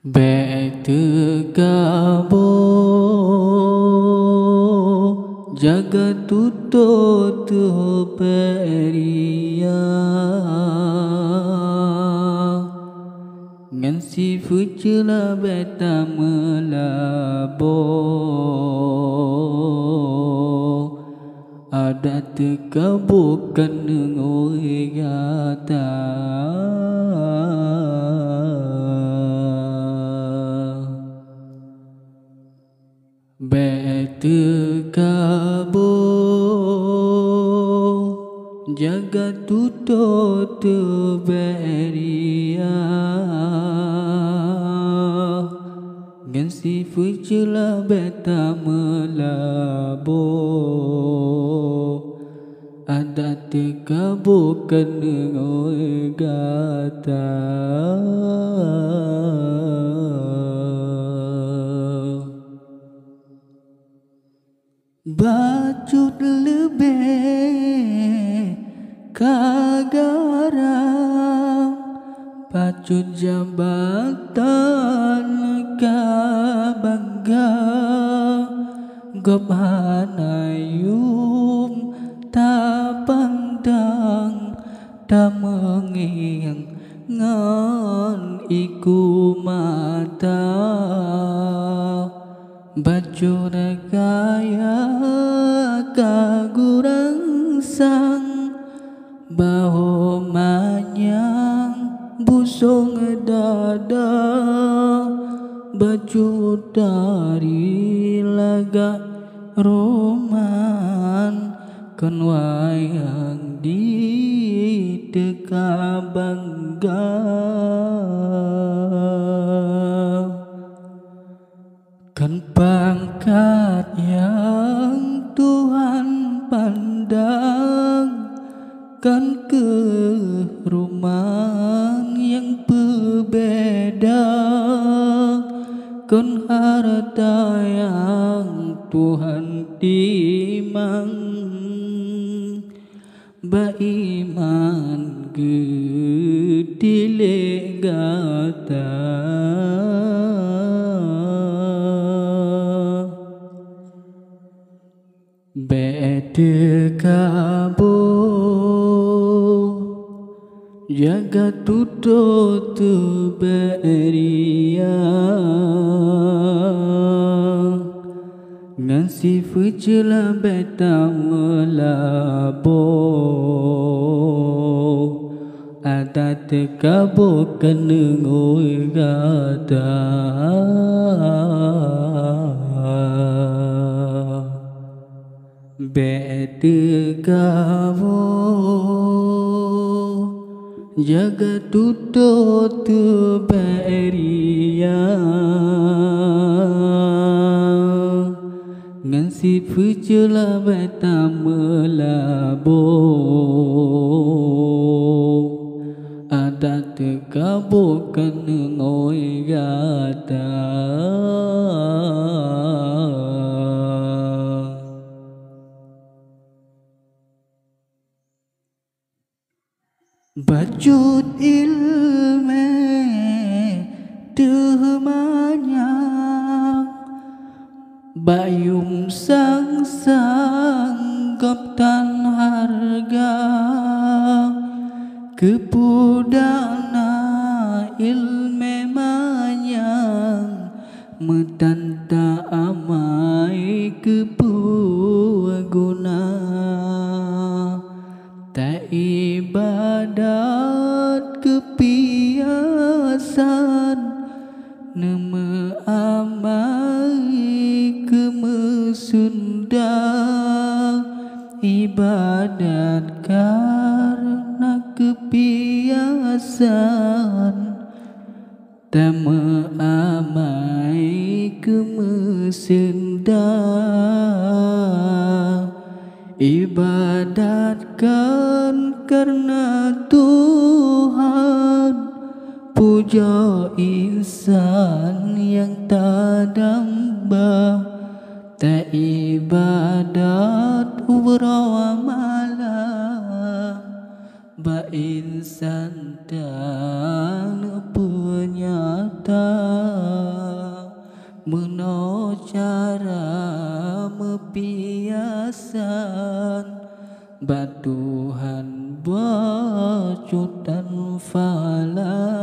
Betekabo jaga tuto tu peria ngan si fucula beta melabo ada tekabukan ngoi gata Betekabo jaga tuto tu beria ngan si fucula beta melabo ada tekabukan ngoi gata Bacut lebih kagarang Bacut jabatan kabangga Gobhanayum tak pandang tak mengingang ngan iku mata Bacur kaya kagurang sang Baho manyang busong dada Bacur dari laga roman Kan wayang di teka bangga Kan pangkat yang Tuhan pandang Kan keruman yang berbeda Kan harta yang Tuhan timang Baiman gedile gata Betekabo jaga tuto tu beria ngan si fucula beta melabo ada tekabo kenengoi gata Betekabo jaga tuto tu beria ngan si fucula beta melabo ada tekabo kenengoi gata Bacut ilme temanyang Bayum sang tan harga Kepudana ilme manyang Metanta amai kepuguna Tak ibadat kepiasan Nama amai kemesunda Ibadat karena kepiasan Nama amai kemesunda Ibadatkan karena Tuhan Puja insan yang tak damba Tak ibadat malam Ba insan dan penyata cara mepiasan batuhan bacutan fala